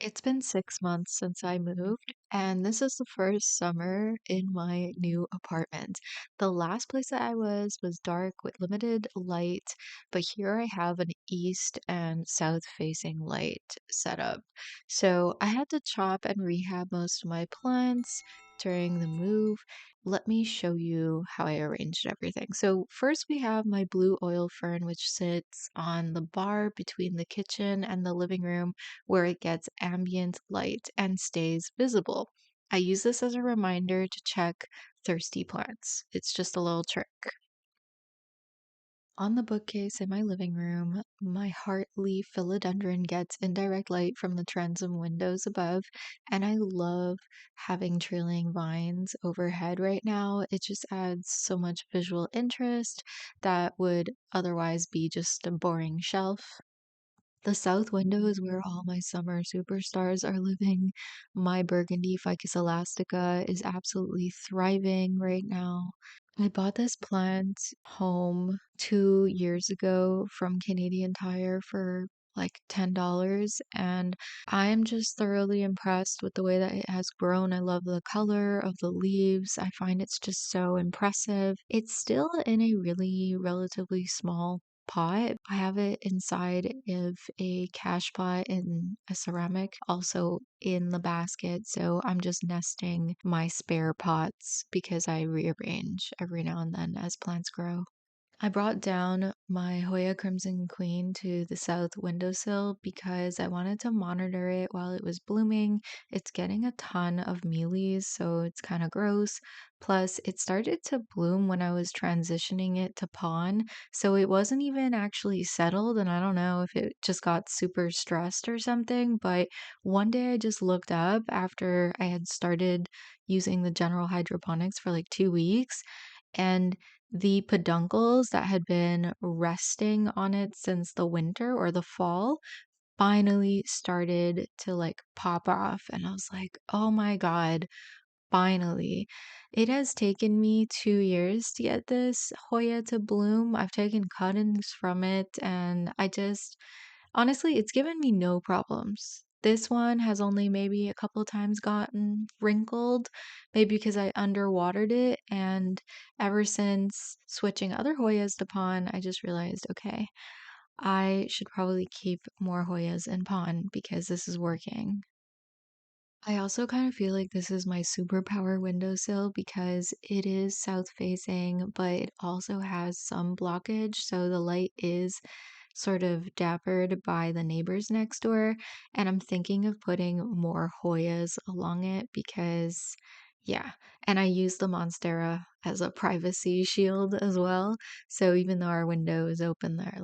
It's been 6 months since I moved, and this is the first summer in my new apartment. The last place that I was dark with limited light, but here I have an east and south facing light setup. So I had to chop and rehab most of my plants during the move. Let me show you how I arranged everything. So first we have my blue oil fern, which sits on the bar between the kitchen and the living room where it gets ambient light and stays visible. I use this as a reminder to check thirsty plants. It's just a little trick. On the bookcase in my living room, my heartleaf philodendron gets indirect light from the transom windows above, and I love having trailing vines overhead right now. It just adds so much visual interest that would otherwise be just a boring shelf. The south window is where all my summer superstars are living. My Burgundy Ficus Elastica is absolutely thriving right now. I bought this plant home 2 years ago from Canadian Tire for like $10, and I am just thoroughly impressed with the way that it has grown. I love the color of the leaves. I find it's just so impressive. It's still in a really relatively small pot. I have it inside of a cash pot in a ceramic, also in the basket. So I'm just nesting my spare pots because I rearrange every now and then as plants grow. I brought down my Hoya Krimson Queen to the south windowsill because I wanted to monitor it while it was blooming. It's getting a ton of mealies, so it's kind of gross. Plus, it started to bloom when I was transitioning it to pawn, so it wasn't even actually settled, and I don't know if it just got super stressed or something, but one day I just looked up after I had started using the general hydroponics for like 2 weeks, and the peduncles that had been resting on it since the winter or the fall finally started to like pop off. And I was like, oh my God, finally. It has taken me 2 years to get this Hoya to bloom. I've taken cuttings from it, and I just honestly, it's given me no problems. This one has only maybe a couple times gotten wrinkled, maybe because I underwatered it. And ever since switching other Hoyas to Pon, I just realized, okay, I should probably keep more Hoyas in Pon because this is working. I also kind of feel like this is my superpower windowsill because it is south facing, but it also has some blockage. So the light is sort of dappered by the neighbors next door. And I'm thinking of putting more Hoyas along it because, yeah. And I use the Monstera as a privacy shield as well. So even though our window is open there,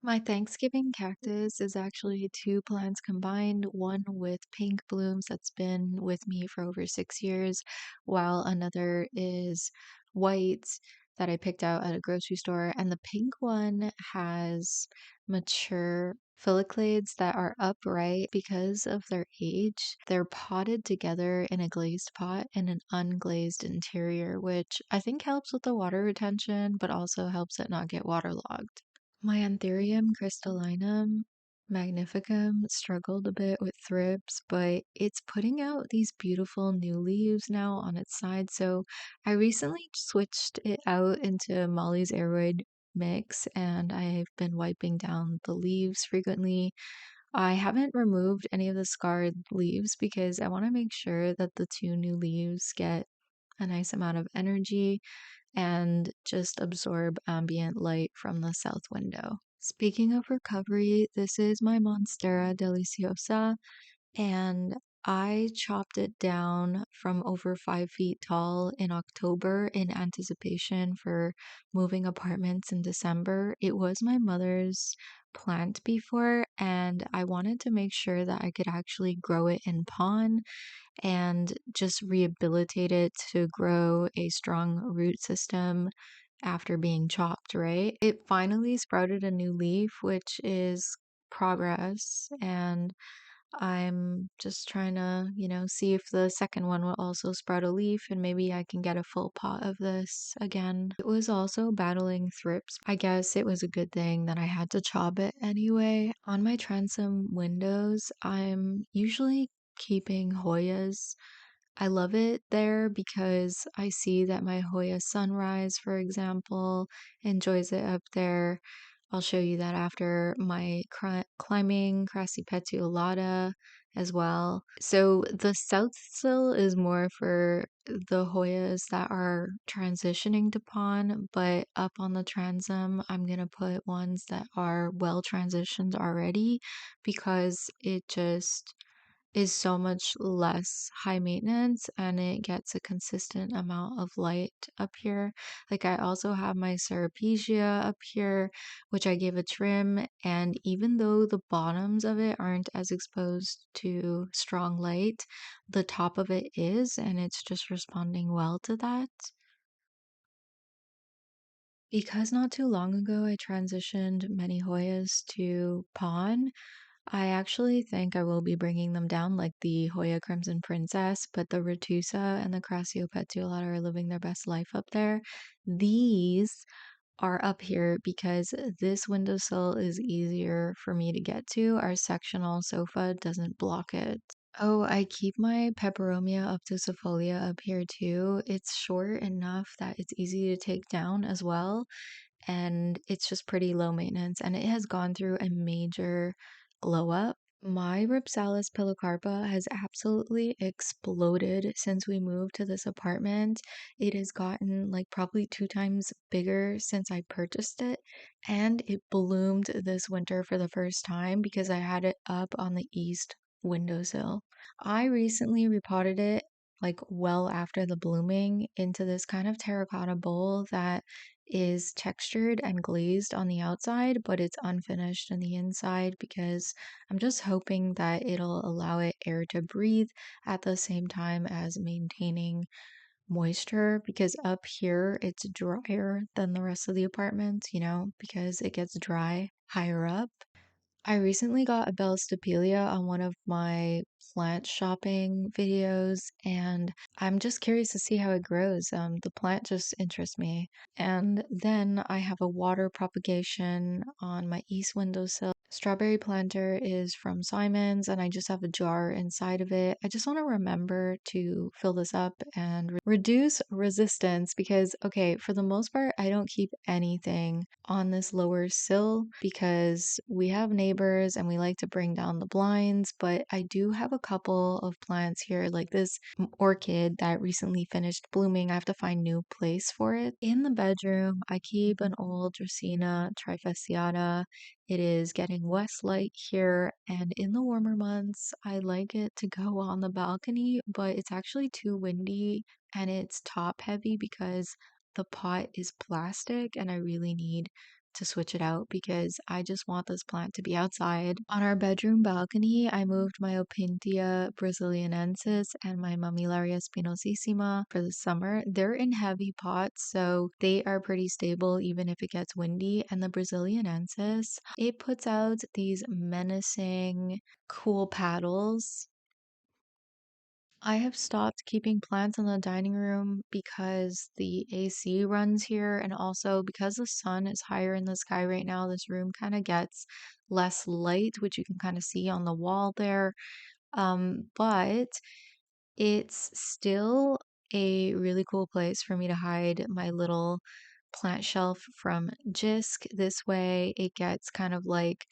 my Thanksgiving cactus is actually two plants combined, one with pink blooms that's been with me for over 6 years, while another is white that I picked out at a grocery store. And the pink one has mature Filiclades that are upright because of their age. They're potted together in a glazed pot and an unglazed interior, which I think helps with the water retention, but also helps it not get waterlogged. My Anthurium crystallinum magnificum struggled a bit with thrips, but it's putting out these beautiful new leaves now on its side. So I recently switched it out into Molly's Aeroid mix, and I've been wiping down the leaves frequently. I haven't removed any of the scarred leaves because I want to make sure that the two new leaves get a nice amount of energy and just absorb ambient light from the south window. Speaking of recovery, this is my Monstera deliciosa, and I chopped it down from over 5 feet tall in October in anticipation for moving apartments in December. It was my mother's plant before, and I wanted to make sure that I could actually grow it in pon and just rehabilitate it to grow a strong root system after being chopped, right? It finally sprouted a new leaf, which is progress. And I'm just trying to, see if the second one will also sprout a leaf and maybe I can get a full pot of this again. It was also battling thrips. I guess it was a good thing that I had to chop it anyway. On my transom windows, I'm usually keeping Hoyas. I love it there because I see that my Hoya sunrise, for example, enjoys it up there. I'll show you that after my climbing Crassipetiolata as well. So the south sill is more for the Hoyas that are transitioning to pawn, but up on the transom, I'm gonna put ones that are well transitioned already because it just is so much less high maintenance and it gets a consistent amount of light up here. Like I also have my Cerepegia up here, which I gave a trim, and even though the bottoms of it aren't as exposed to strong light, the top of it is, and it's just responding well to that. Because not too long ago I transitioned many Hoyas to pawn, I actually think I will be bringing them down like the Hoya Crimson Princess, but the Retusa and the Crassiopetulata are living their best life up there. These are up here because this windowsill is easier for me to get to. Our sectional sofa doesn't block it. Oh, I keep my Peperomia obtusifolia up here too. It's short enough that it's easy to take down as well, and it's just pretty low maintenance, and it has gone through a major glow up. My Rhipsalis Pilocarpa has absolutely exploded since we moved to this apartment. It has gotten like probably 2 times bigger since I purchased it, and it bloomed this winter for the first time because I had it up on the east windowsill. I recently repotted it like well after the blooming into this kind of terracotta bowl that is textured and glazed on the outside, but it's unfinished on the inside because I'm just hoping that it'll allow it air to breathe at the same time as maintaining moisture because up here it's drier than the rest of the apartment, because it gets dry higher up. I recently got a Bell Stapelia on one of my plant shopping videos, and I'm just curious to see how it grows. The plant just interests me. And then I have a water propagation on my east windowsill. Strawberry planter is from Simon's, and I just have a jar inside of it. I just want to remember to fill this up and reduce resistance because, okay, for the most part, I don't keep anything on this lower sill because we have neighbors and we like to bring down the blinds, but I do have a couple of plants here, like this orchid that recently finished blooming. I have to find new place for it. In the bedroom, I keep an old Dracaena trifasciata. It is getting less light here, and in the warmer months, I like it to go on the balcony, but it's actually too windy and it's top heavy because the pot is plastic and I really need to switch it out because I just want this plant to be outside. On our bedroom balcony, I moved my Opintia Brazilianensis and my Mammillaria spinosissima for the summer. They're in heavy pots, so they are pretty stable even if it gets windy. And the Brazilianensis, it puts out these menacing, cool paddles. I have stopped keeping plants in the dining room because the AC runs here, and also because the sun is higher in the sky right now, this room kind of gets less light, which you can kind of see on the wall there. But it's still a really cool place for me to hide my little plant shelf from Jisk. This way it gets kind of like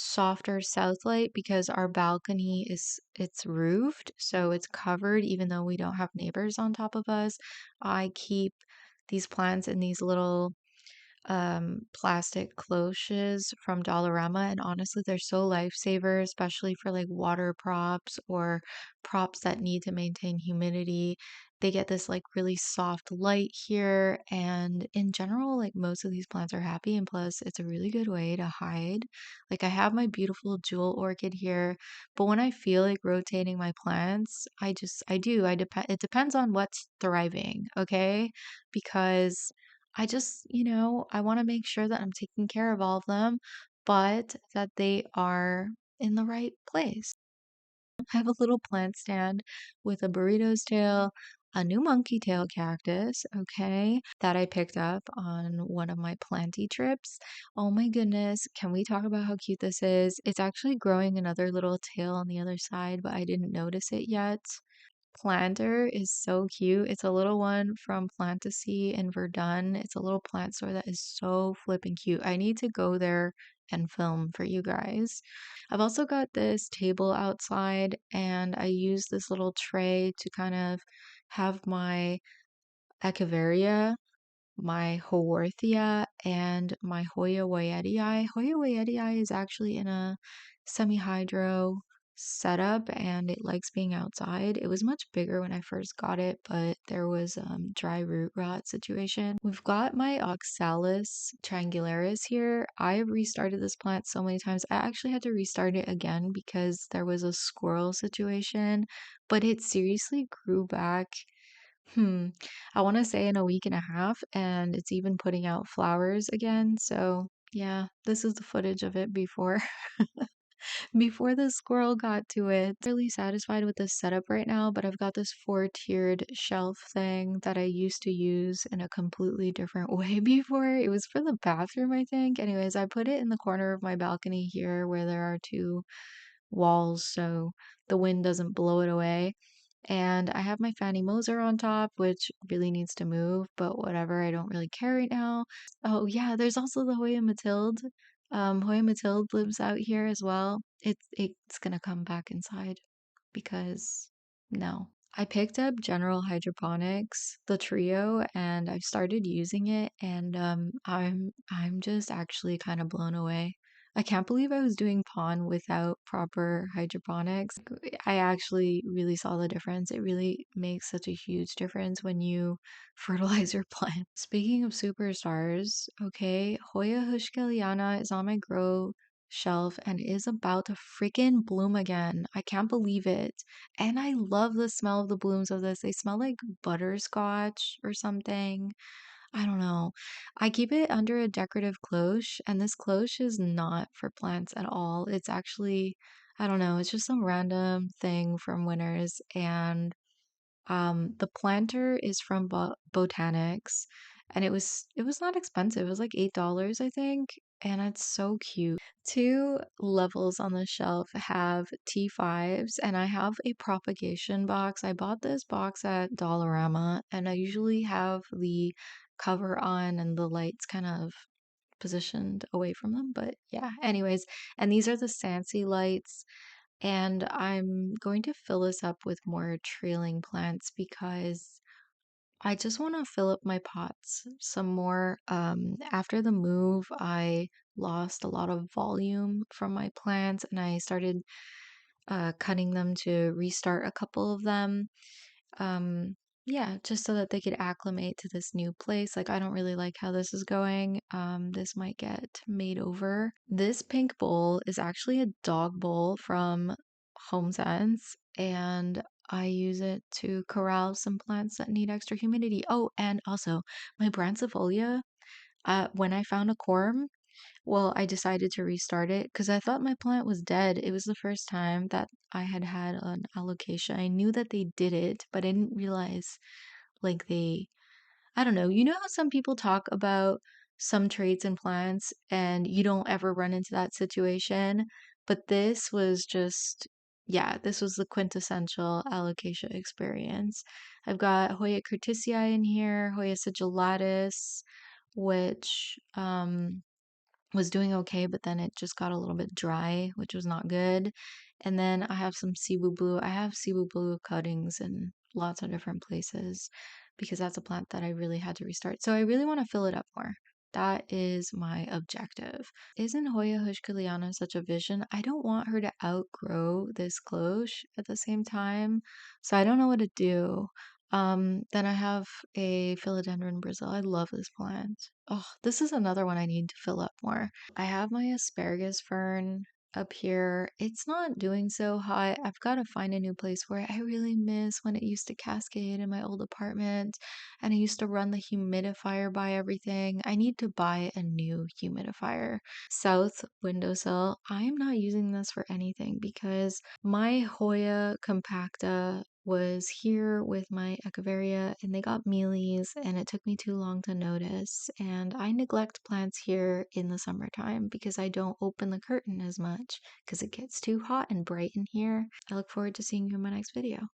softer south light because our balcony it's roofed, so it's covered even though we don't have neighbors on top of us. I keep these plants in these little plastic cloches from Dollarama, and honestly they're so lifesaver, especially for like water props or props that need to maintain humidity. They get this like really soft light here, and in general like most of these plants are happy, and plus it's a really good way to hide. Like I have my beautiful jewel orchid here, but when I feel like rotating my plants, I depend it depends on what's thriving, okay? Because I just, I want to make sure that I'm taking care of all of them, but that they are in the right place. I have a little plant stand with a burrito's tail, a new monkey tail cactus, okay, that I picked up on one of my planty trips. Oh my goodness, can we talk about how cute this is? It's actually growing another little tail on the other side, but I didn't notice it yet. Planter is so cute. It's a little one from Plantasy in Verdun. It's a little plant store that is so flippin' cute. I need to go there and film for you guys. I've also got this table outside, and I use this little tray to kind of have my Echeveria, my Haworthia, and my Hoya Wyetii. Hoya Wyetii is actually in a semi-hydro setup and it likes being outside. It was much bigger when I first got it, but there was dry root rot situation. We've got my Oxalis triangularis here. I've restarted this plant so many times. I actually had to restart it again because there was a squirrel situation, but it seriously grew back. Hmm. I want to say in a week and a half, and it's even putting out flowers again. So, yeah, this is the footage of it before before the squirrel got to it. Really satisfied with this setup right now, but I've got this four-tiered shelf thing that I used to use in a completely different way before. It was for the bathroom, I think. Anyways, I put it in the corner of my balcony here where there are two walls so the wind doesn't blow it away. And I have my Fanny Moser on top, which really needs to move, but whatever, I don't really care right now. Oh yeah, there's also the Hoya Mathilde. Hoya Mathilde lives out here as well. It's gonna come back inside because no. I picked up General Hydroponics, the trio, and I've started using it and I'm just actually kind of blown away. I can't believe I was doing pond without proper hydroponics. I actually really saw the difference. It really makes such a huge difference when you fertilize your plant. Speaking of superstars, okay, Hoya Hushkeliana is on my grow shelf and is about to freaking bloom again. I can't believe it. And I love the smell of the blooms of this. They smell like butterscotch or something. I don't know. I keep it under a decorative cloche, and this cloche is not for plants at all. It's actually, I don't know, it's just some random thing from Winners. And the planter is from Botanix, and it was not expensive. It was like $8, I think, and it's so cute. Two levels on the shelf have T5s, and I have a propagation box. I bought this box at Dollarama, and I usually have the cover on and the lights kind of positioned away from them. But yeah, anyways, and these are the Sansi lights. And I'm going to fill this up with more trailing plants because I just want to fill up my pots some more. After the move, I lost a lot of volume from my plants and I started cutting them to restart a couple of them. Um, yeah, just so that they could acclimate to this new place. Like, I don't really like how this is going. This might get made over. This pink bowl is actually a dog bowl from HomeSense, and I use it to corral some plants that need extra humidity. Oh, and also my Brancifolia, when I found a corm, well, I decided to restart it because I thought my plant was dead. It was the first time that I had had an allocation. I knew that they did it, but I didn't realize like I don't know. You know how some people talk about some traits in plants and you don't ever run into that situation? But this was just, yeah, this was the quintessential alocasia experience. I've got Hoya curtisii in here, Hoya sigillatus, which was doing okay, but then it just got a little bit dry, which was not good. And then I have some Cebu Blue. I have Cebu Blue cuttings in lots of different places because that's a plant that I really had to restart. So I really want to fill it up more. That is my objective. Isn't Hoya Hushkeliana such a vision? I don't want her to outgrow this cloche at the same time. So I don't know what to do. Then I have a philodendron Brazil. I love this plant. Oh, this is another one I need to fill up more. I have my asparagus fern. up here. It's not doing so hot. I've got to find a new place where I really miss when it used to cascade in my old apartment and I used to run the humidifier by everything. I need to buy a new humidifier. South windowsill. I'm not using this for anything because my Hoya compacta was here with my Echeveria and they got mealies and it took me too long to notice. And I neglect plants here in the summertime because I don't open the curtain as much because it gets too hot and bright in here. I look forward to seeing you in my next video.